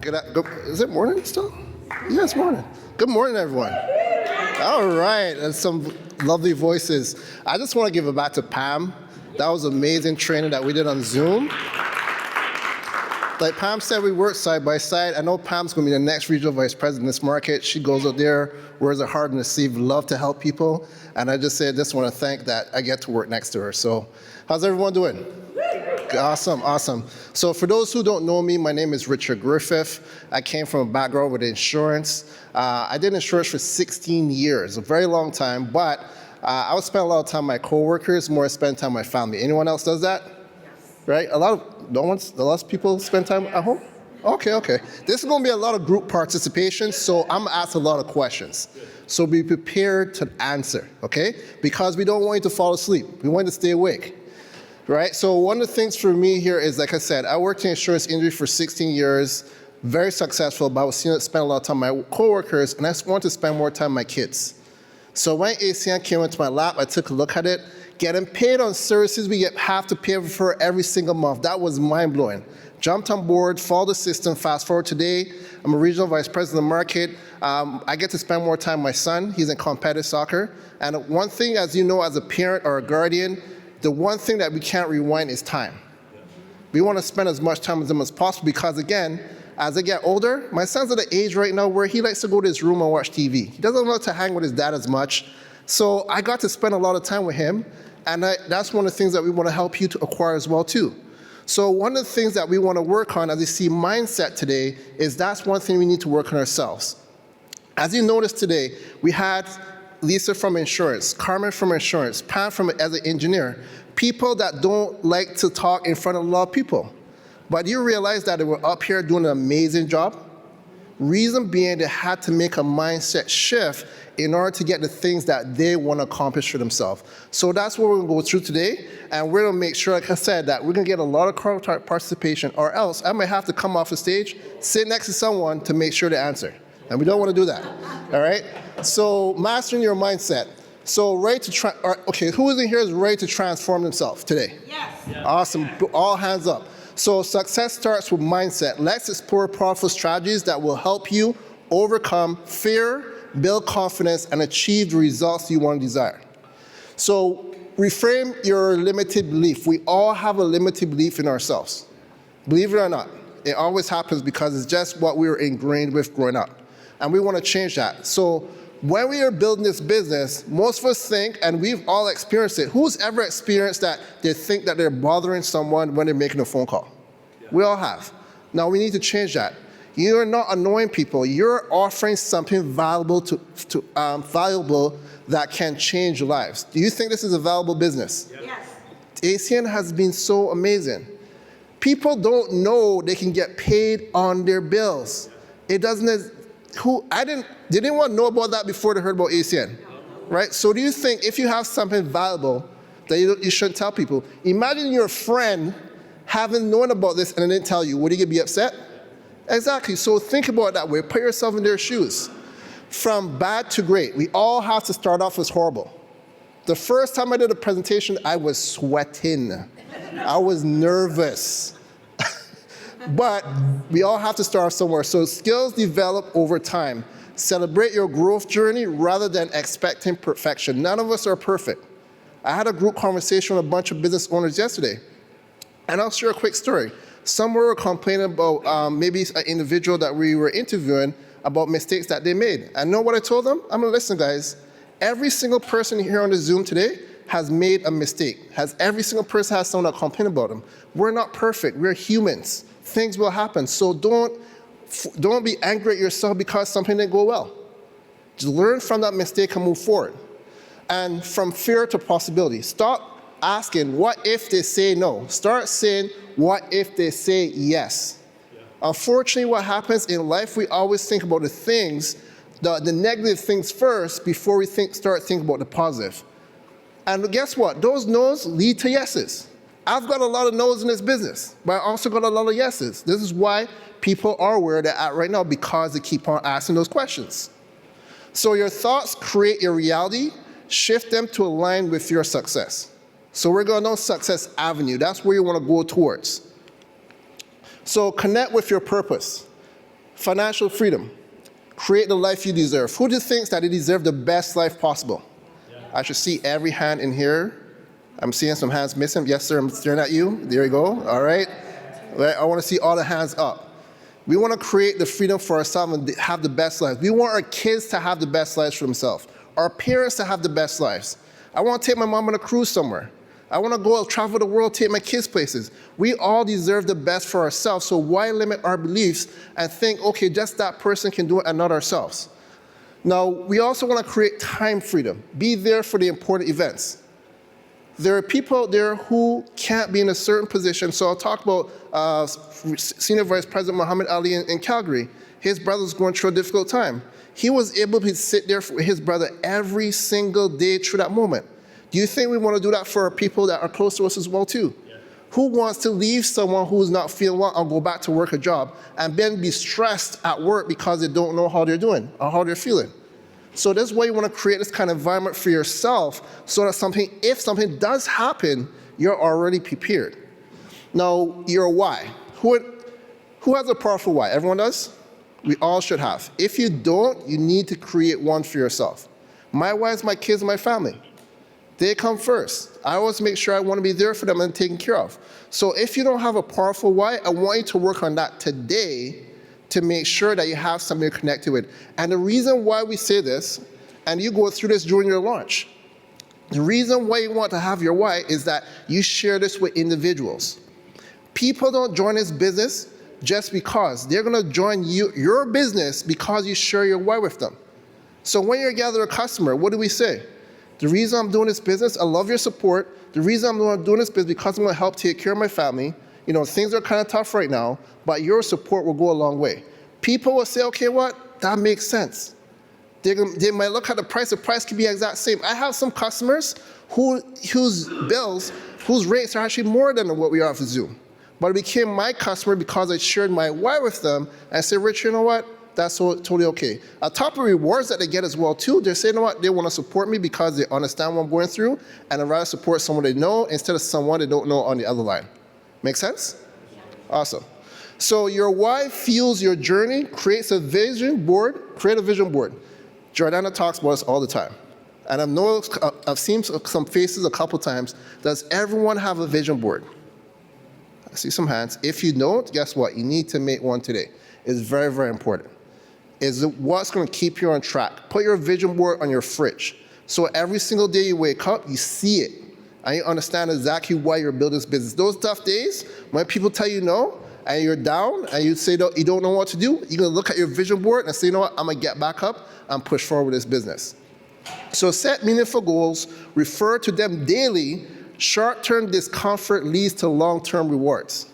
Is it morning still? Yeah, it's morning. Good morning, everyone. All right, and some lovely voices. I just want to give it back to Pam. That was amazing training that we did on Zoom. Like Pam said, we work side by side. I know Pam's going to be the next regional vice president in this market. She goes out there, wears her heart on the sleeve, love to help people. And I just want to thank that I get to work next to her. So how's everyone doing? Awesome, awesome. So for those who don't know me, my name is Richard Griffith. I came from a background with insurance. I did insurance for 16 years, a very long time, but I would spend a lot of time with my coworkers, more spend time with my family. Anyone else does that? Yes. Right? A lot of people spend time at home? Okay. This is going to be a lot of group participation, so I'm going to ask a lot of questions. So be prepared to answer, okay? Because we don't want you to fall asleep. We want you to stay awake. Right? So one of the things for me here is, like I said, I worked in insurance industry for 16 years, very successful, but I was spent a lot of time with my coworkers, and I just wanted to spend more time with my kids. So when ACN came into my lap, I took a look at it. Getting paid on services we have to pay for every single month. That was mind-blowing. Jumped on board, followed the system. Fast forward today, I'm a regional vice president of the market. I get to spend more time with my son. He's in competitive soccer. And one thing, as you know, as a parent or a guardian, the one thing that we can't rewind is time. We want to spend as much time with them as possible because, again, as I get older, my son's at an age right now where he likes to go to his room and watch TV. He doesn't like to hang with his dad as much. So I got to spend a lot of time with him, and that's one of the things that we want to help you to acquire as well, too. So one of the things that we want to work on, as you see mindset today, is that's one thing we need to work on ourselves. As you noticed today, we had Lisa from insurance, Carmen from insurance, Pam as an engineer, people that don't like to talk in front of a lot of people. But you realize that they were up here doing an amazing job? Reason being, they had to make a mindset shift in order to get the things that they want to accomplish for themselves. So that's what we're going to go through today, and we're going to make sure, like I said, that we're going to get a lot of crowd participation, or else I might have to come off the stage, sit next to someone to make sure they answer. And we don't want to do that, all right? So mastering your mindset. So who in here is ready to transform themselves today? Yes. Awesome, all hands up. So success starts with mindset. Let's explore powerful strategies that will help you overcome fear, build confidence, and achieve the results you want to desire. So reframe your limited belief. We all have a limited belief in ourselves. Believe it or not, it always happens because it's just what we were ingrained with growing up. And we want to change that. So when we are building this business, most of us think, and we've all experienced it, who's ever experienced that they think that they're bothering someone when they're making a phone call? Yeah. We all have. Now we need to change that. You're not annoying people. You're offering something valuable valuable that can change lives. Do you think this is a valuable business? Yes. ACN has been so amazing. People don't know they can get paid on their bills. It doesn't. Did anyone know about that before they heard about ACN? Right? So do you think if you have something valuable that you shouldn't tell people, imagine your friend having known about this and didn't tell you, would you be upset? Exactly. So think about it that way. Put yourself in their shoes. From bad to great, we all have to start off as horrible. The first time I did a presentation, I was sweating. I was nervous. But we all have to start somewhere. So skills develop over time. Celebrate your growth journey rather than expecting perfection. None of us are perfect. I had a group conversation with a bunch of business owners yesterday. And I'll share a quick story. Some were complaining about maybe an individual that we were interviewing about mistakes that they made. And know what I told them? I'm going to listen, guys. Every single person here on the Zoom today has made a mistake. Every single person has someone that complained about them. We're not perfect. We're humans. Things will happen. So don't be angry at yourself because something didn't go well. Just learn from that mistake and move forward. And from fear to possibility. Stop asking, what if they say no? Start saying, what if they say yes? Yeah. Unfortunately, what happens in life, we always think about the things, the negative things first before we start thinking about the positive. And guess what? Those no's lead to yeses. I've got a lot of no's in this business, but I also got a lot of yeses. This is why people are where they're at right now, because they keep on asking those questions. So your thoughts create your reality. Shift them to align with your success. So we're going on Success Avenue. That's where you want to go towards. So connect with your purpose. Financial freedom. Create the life you deserve. Who do you think that they deserve the best life possible? I should see every hand in here. I'm seeing some hands missing. Yes, sir, I'm staring at you. There you go. All right. I want to see all the hands up. We want to create the freedom for ourselves and have the best lives. We want our kids to have the best lives for themselves. Our parents to have the best lives. I want to take my mom on a cruise somewhere. I want to go travel the world, take my kids places. We all deserve the best for ourselves, so why limit our beliefs and think, okay, just that person can do it and not ourselves? Now, we also want to create time freedom. Be there for the important events. There are people out there who can't be in a certain position, so I'll talk about Senior Vice President Muhammad Ali in Calgary. His brother's going through a difficult time. He was able to sit there for his brother every single day through that moment. Do you think we want to do that for our people that are close to us as well too? Yeah. Who wants to leave someone who's not feeling well and go back to work a job and then be stressed at work because they don't know how they're doing or how they're feeling? So this is why you want to create this kind of environment for yourself so that if something does happen, you're already prepared. Now, your why. Who has a powerful why? Everyone does? We all should have. If you don't, you need to create one for yourself. My why is my kids and my family. They come first. I always make sure I want to be there for them and taken care of. So if you don't have a powerful why, I want you to work on that today to make sure that you have something you're connected with. And the reason why we say this, and you go through this during your launch, the reason why you want to have your why is that you share this with individuals. People don't join this business just because. They're going to join your business because you share your why with them. So when you gather a customer, what do we say? The reason I'm doing this business, I love your support. The reason I'm doing this business because I'm going to help take care of my family. You know, things are kind of tough right now, but your support will go a long way. People will say, okay, what? That makes sense. They might look at the price could be exact same. I have some customers whose rates are actually more than what we offer Zoom. But it became my customer because I shared my why with them. And I said, Rich, you know what? That's totally okay. On top of rewards that they get as well too, they say, you know what, they want to support me because they understand what I'm going through, and I'd rather support someone they know instead of someone they don't know on the other line. Make sense? Yeah. Awesome. So your why fuels your journey, creates a vision board, create a vision board. Jordana talks about this all the time. And I've seen some faces a couple times. Does everyone have a vision board? I see some hands. If you don't, guess what? You need to make one today. It's very, very important. Is what's going to keep you on track. Put your vision board on your fridge. So every single day you wake up, you see it. And you understand exactly why you're building this business. Those tough days, when people tell you no, and you're down, and you say you don't know what to do, you're going to look at your vision board and say, you know what, I'm going to get back up and push forward with this business. So set meaningful goals, refer to them daily. Short-term discomfort leads to long-term rewards.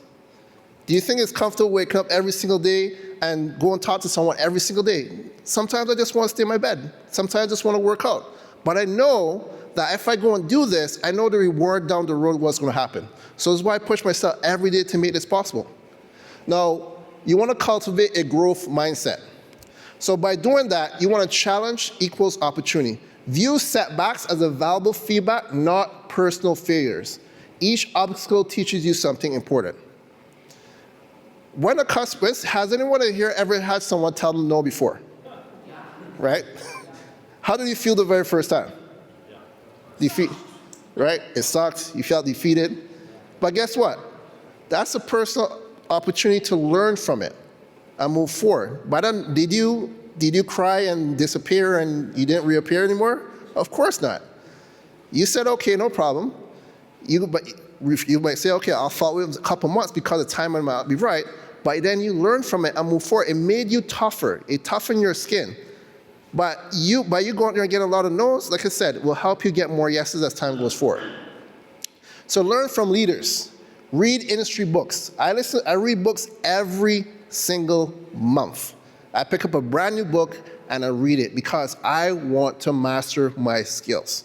Do you think it's comfortable waking up every single day and go and talk to someone every single day? Sometimes I just want to stay in my bed. Sometimes I just want to work out. But I know that if I go and do this, I know the reward down the road what's going to happen. So that's why I push myself every day to make this possible. Now, you want to cultivate a growth mindset. So by doing that, you want to challenge equals opportunity. View setbacks as a valuable feedback, not personal failures. Each obstacle teaches you something important. When a customer, has anyone here ever had someone tell them no before? Right? How did you feel the very first time? Defeat, right? It sucked, you felt defeated. But guess what? That's a personal opportunity to learn from it and move forward. But then, did you cry and disappear and you didn't reappear anymore? Of course not. You said, okay, no problem. You might say, okay, I'll follow it a couple months because the time might not be right. But then you learn from it and move forward. It made you tougher. It toughened your skin. But by you going there and getting a lot of no's, like I said, will help you get more yeses as time goes forward. So learn from leaders. Read industry books. I read books every single month. I pick up a brand new book and I read it because I want to master my skills.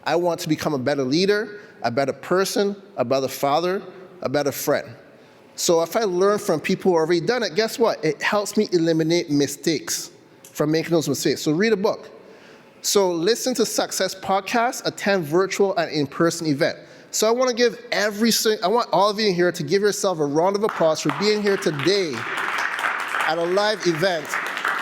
I want to become a better leader, a better person, a better father, a better friend. So if I learn from people who have already done it, guess what? It helps me eliminate mistakes from making those mistakes. So read a book. So listen to success podcasts, attend virtual and in-person event. So I want to I want all of you here to give yourself a round of applause for being here today. at a live event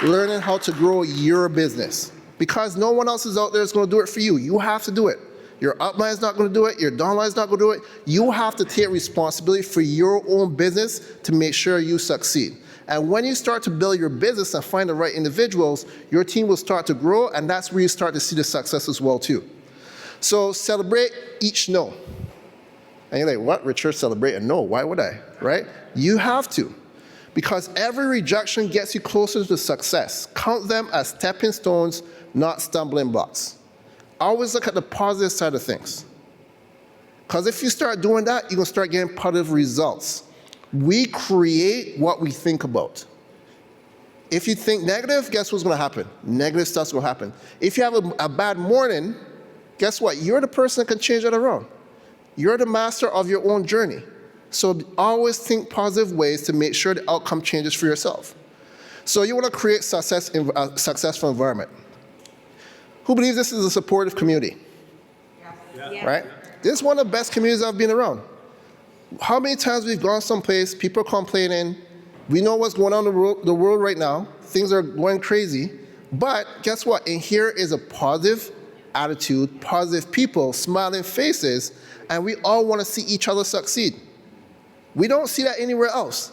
learning how to grow your business. Because no one else is out there is going to do it for you. You have to do it. Your upline is not going to do it. Your downline is not going to do it. You have to take responsibility for your own business to make sure you succeed. And when you start to build your business and find the right individuals, your team will start to grow, and that's where you start to see the success as well too. So celebrate each no. And you're like, what, Richard, celebrate a no? Why would I, right? You have to. Because every rejection gets you closer to success. Count them as stepping stones, not stumbling blocks. Always look at the positive side of things. Because if you start doing that, you're going to start getting positive results. We create what we think about. If you think negative, guess what's going to happen? Negative stuff's going to happen. If you have a bad morning, guess what? You're the person that can change that around. You're the master of your own journey. So always think positive ways to make sure the outcome changes for yourself. So you want to create success in a successful environment. Who believes this is a supportive community? Yeah. Right? This is one of the best communities I've been around. How many times we've gone someplace, people are complaining, we know what's going on in the world right now, things are going crazy, but guess what? In here is a positive attitude, positive people, smiling faces, and we all want to see each other succeed. We don't see that anywhere else.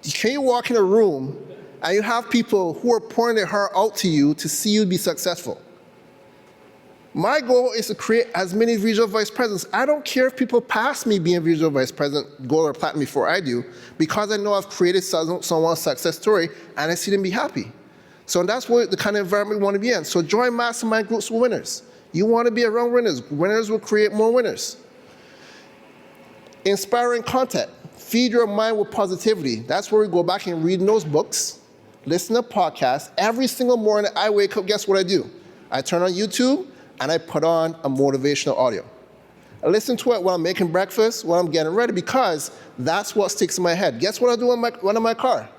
Can you walk in a room and you have people who are pouring their heart out to you to see you be successful? My goal is to create as many regional vice presidents. I don't care if people pass me being regional vice president, gold or platinum before I do, because I know I've created someone's success story and I see them be happy. So that's what the kind of environment we want to be in. So join mastermind groups with winners. You want to be around winners. Winners will create more winners. Inspiring content. Feed your mind with positivity. That's where we go back and read those books, listen to podcasts. Every single morning I wake up, guess what I do? I turn on YouTube and I put on a motivational audio. I listen to it while I'm making breakfast, while I'm getting ready, because that's what sticks in my head. Guess what I do when I'm in my car?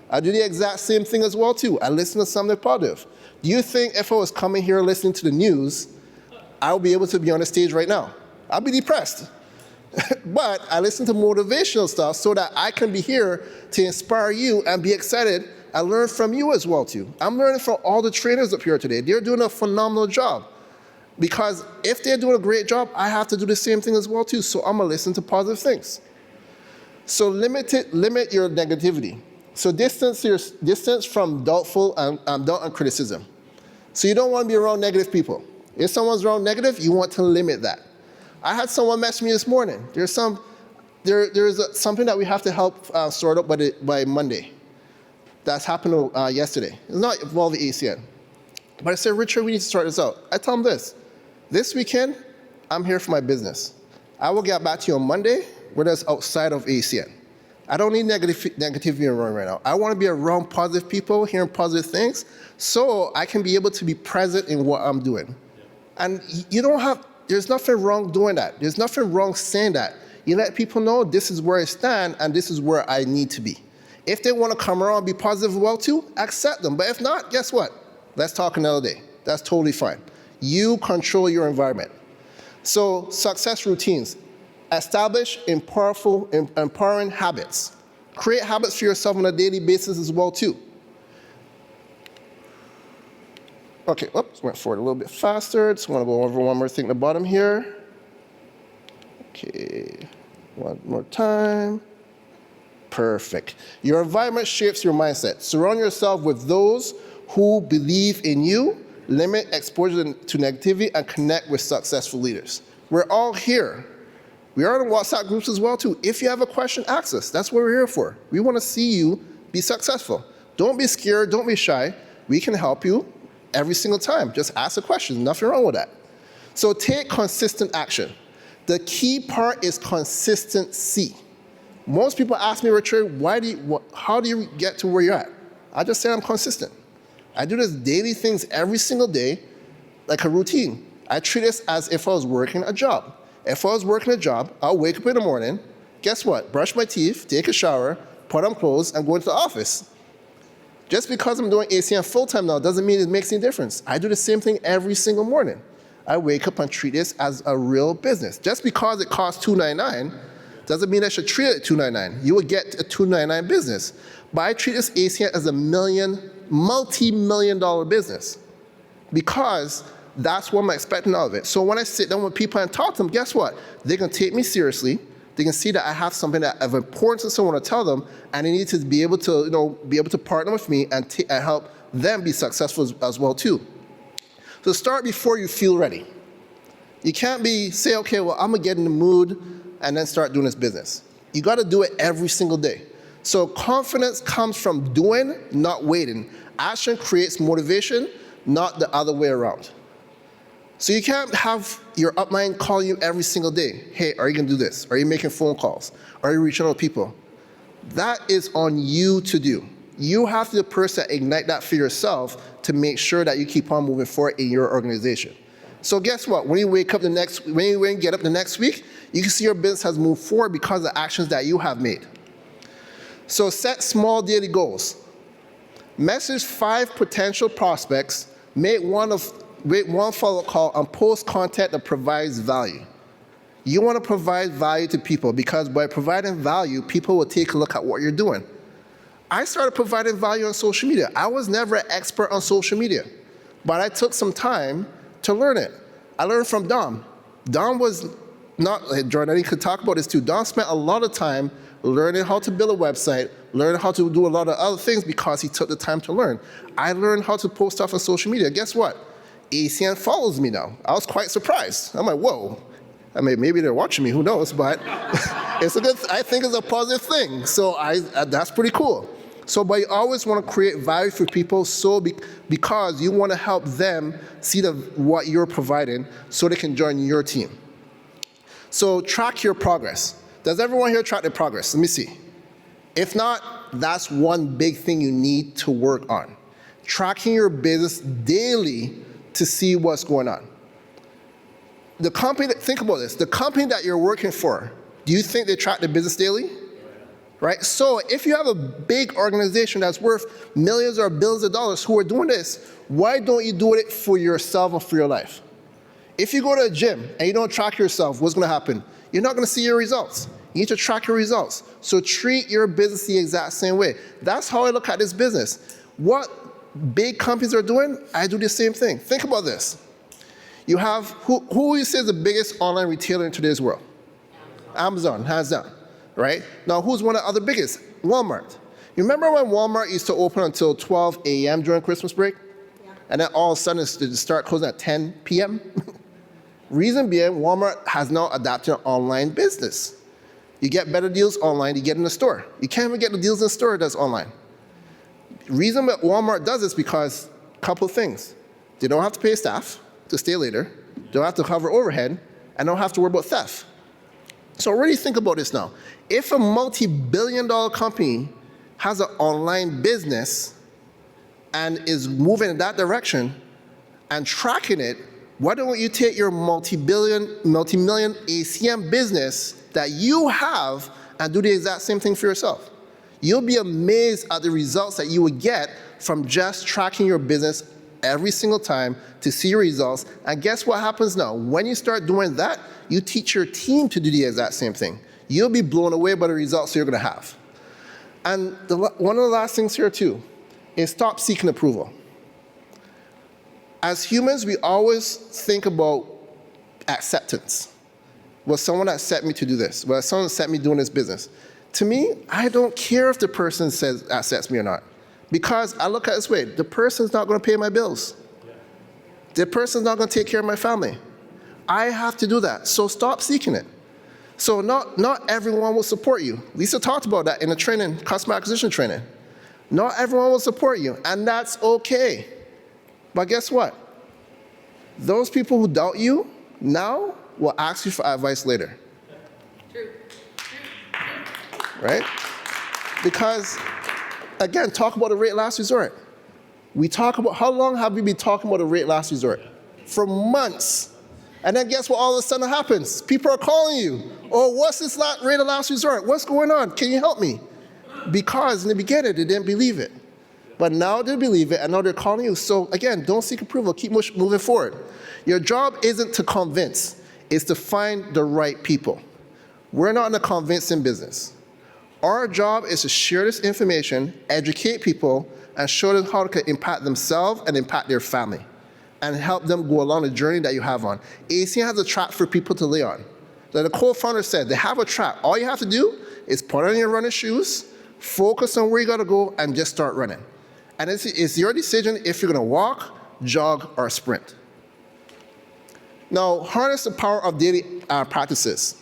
I do the exact same thing as well too. I listen to something positive. Do you think if I was coming here listening to the news, I would be able to be on the stage right now? I'd be depressed. But I listen to motivational stuff so that I can be here to inspire you and be excited and learn from you as well too. I'm learning from all the trainers up here today. They're doing a phenomenal job. Because if they're doing a great job, I have to do the same thing as well too. So I'm gonna listen to positive things. So limit your negativity. So distance from doubtful and doubt and criticism. So you don't want to be around negative people. If someone's around negative, you want to limit that. I had someone message me this morning. There's something that we have to help sort out by Monday. That's happened yesterday. It's not involving ACN. But I said, Richard, we need to sort this out. I tell him this weekend, I'm here for my business. I will get back to you on Monday, whether it's outside of ACN. I don't need negativity around right now. I want to be around positive people, hearing positive things, so I can be able to be present in what I'm doing. And there's nothing wrong doing that. There's nothing wrong saying that. You let people know this is where I stand and this is where I need to be. If they want to come around and be positive well too, accept them. But if not, guess what? Let's talk another day. That's totally fine. You control your environment. So success routines. Establish empowering habits. Create habits for yourself on a daily basis as well too. Okay, oops, went forward a little bit faster. Just want to go over one more thing at the bottom here. Okay, one more time. Perfect. Your environment shapes your mindset. Surround yourself with those who believe in you, limit exposure to negativity, and connect with successful leaders. We're all here. We are in WhatsApp groups as well too. If you have a question, ask us. That's what we're here for. We want to see you be successful. Don't be scared, don't be shy. We can help you every single time. Just ask a question, nothing wrong with that. So take consistent action. The key part is consistency. Most people ask me, Richard, how do you get to where you're at? I just say I'm consistent. I do this daily things every single day, like a routine. I treat this as if I was working a job. If I was working a job, I'll wake up in the morning, guess what? Brush my teeth, take a shower, put on clothes, and go into the office. Just because I'm doing ACN full-time now doesn't mean it makes any difference. I do the same thing every single morning. I wake up and treat this as a real business. Just because it costs $2.99 Doesn't mean I should treat it at $299. You will get a $299 business. But I treat this ACN as a multi-million-dollar business because that's what I'm expecting out of it. So when I sit down with people and talk to them, guess what? They can take me seriously. They can see that I have something that of importance to someone to tell them, and they need to be able to partner with me and help them be successful as well too. So start before you feel ready. You can't say, okay, well, I'm gonna get in the mood and then start doing this business. You gotta do it every single day. So confidence comes from doing, not waiting. Action creates motivation, not the other way around. So you can't have your upline calling you every single day. Hey, are you gonna do this? Are you making phone calls? Are you reaching out to people? That is on you to do. You have to be the person that ignite that for yourself to make sure that you keep on moving forward in your organization. So guess what? When you get up the next week, you can see your business has moved forward because of the actions that you have made. So set small daily goals. Message 5 potential prospects, make one follow-up call, and post content that provides value. You want to provide value to people because by providing value, people will take a look at what you're doing. I started providing value on social media. I was never an expert on social media, but I took some time to learn it. I learned from Dom. Dom was not, Jordan, he could talk about this too. Dom spent a lot of time learning how to build a website, learning how to do a lot of other things because he took the time to learn. I learned how to post stuff on social media. Guess what? ACN follows me now. I was quite surprised. I'm like, whoa. I mean, maybe they're watching me, who knows, but I think it's a positive thing. So that's pretty cool. So, but you always want to create value for people because you want to help them see what you're providing so they can join your team. So track your progress. Does everyone here track their progress? Let me see. If not, that's one big thing you need to work on. Tracking your business daily to see what's going on. The company, think about this, the company that you're working for, do you think they track the business daily? Right? So if you have a big organization that's worth millions or billions of dollars who are doing this, why don't you do it for yourself and for your life? If you go to a gym and you don't track yourself, what's going to happen? You're not going to see your results. You need to track your results. So treat your business the exact same way. That's how I look at this business. What big companies are doing, I do the same thing. Think about this. You have, who you say is the biggest online retailer in today's world? Amazon, hands down, right? Now, who's one of the other biggest? Walmart. You remember when Walmart used to open until 12 a.m. during Christmas break? Yeah. And then all of a sudden it start closing at 10 p.m.? Reason being, Walmart has now adapted an online business. You get better deals online, you get in the store. You can't even get the deals in the store that's online. Reason that Walmart does this because a couple of things. They don't have to pay staff to stay later, don't have to cover overhead, and don't have to worry about theft. So really think about this now. If a multi-billion-dollar company has an online business and is moving in that direction and tracking it, why don't you take your multi-million ACM business that you have and do the exact same thing for yourself? You'll be amazed at the results that you would get from just tracking your business every single time to see your results. And guess what happens now? When you start doing that, you teach your team to do the exact same thing. You'll be blown away by the results you're going to have. And one of the last things here too is stop seeking approval. As humans, we always think about acceptance. Will someone accept me to do this? Will someone accept me doing this business? To me, I don't care if the person accepts me or not. Because I look at it this way, the person's not going to pay my bills. The person's not going to take care of my family. I have to do that, so stop seeking it. So not everyone will support you. Lisa talked about that in the training, customer acquisition training. Not everyone will support you, and that's okay. But guess what? Those people who doubt you now will ask you for advice later. True. Right? Because, again, talk about the rate last resort. We talk about, how long have we been talking about the rate last resort? For months. And then guess what all of a sudden happens? People are calling you. Oh, what's this rate of last resort? What's going on? Can you help me? Because in the beginning, they didn't believe it. But now they believe it, and now they're calling you. So again, don't seek approval. Keep moving forward. Your job isn't to convince. It's to find the right people. We're not in the convincing business. Our job is to share this information, educate people, and show them how it can impact themselves and impact their family, and help them go along the journey that you have on. ACN has a track for people to lay on. Like the co-founder said, they have a track. All you have to do is put on your running shoes, focus on where you gotta go, and just start running. And it's your decision if you're gonna walk, jog, or sprint. Now, harness the power of daily practices.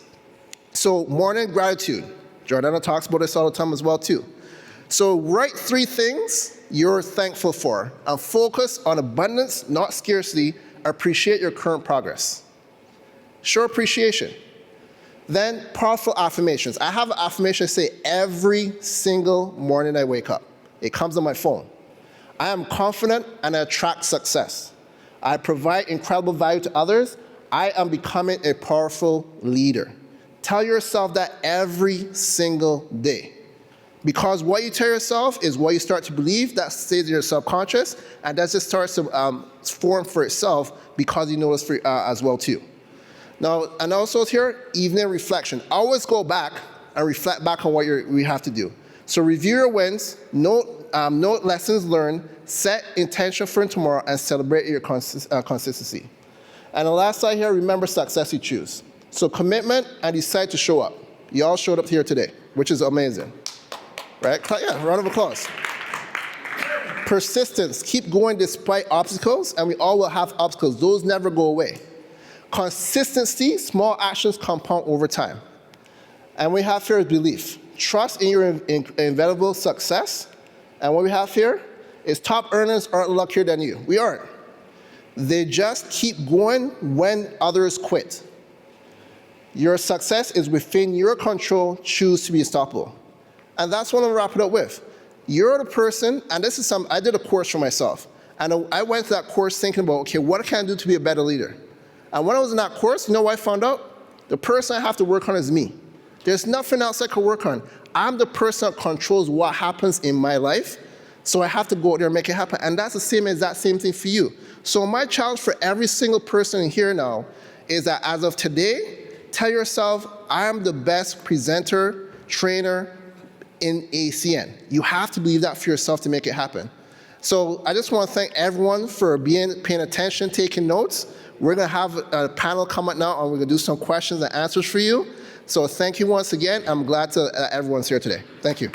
So morning gratitude. Jordana talks about this all the time as well too. So write 3 things you're thankful for and focus on abundance, not scarcity. Appreciate your current progress. Show appreciation. Then powerful affirmations. I have an affirmation I say every single morning I wake up. It comes on my phone. I am confident and I attract success. I provide incredible value to others. I am becoming a powerful leader. Tell yourself that every single day. Because what you tell yourself is what you start to believe, that stays in your subconscious, and that just starts to form for itself because you know this as well too. Now, and also here, evening reflection. Always go back and reflect back on what we have to do. So review your wins, note lessons learned, set intention for tomorrow, and celebrate your consistency. And the last slide here, remember success you choose. So commitment and decide to show up. You all showed up here today, which is amazing. Right? Yeah, round of applause. Persistence, keep going despite obstacles, and we all will have obstacles. Those never go away. Consistency, small actions compound over time. And we have here is belief. Trust in your inevitable success. And what we have here is top earners aren't luckier than you. We aren't. They just keep going when others quit. Your success is within your control. Choose to be unstoppable. And that's what I'm wrapping up with. You're the person, and this is I did a course for myself. And I went through that course thinking about, okay, what can I do to be a better leader? And when I was in that course, you know what I found out? The person I have to work on is me. There's nothing else I can work on. I'm the person that controls what happens in my life, so I have to go out there and make it happen. And that's the exact same thing for you. So my challenge for every single person here now is that as of today, tell yourself, I am the best presenter, trainer in ACN. You have to believe that for yourself to make it happen. So I just want to thank everyone for paying attention, taking notes. We're going to have a panel come up now, and we're going to do some questions and answers for you. So thank you once again. I'm glad that everyone's here today. Thank you.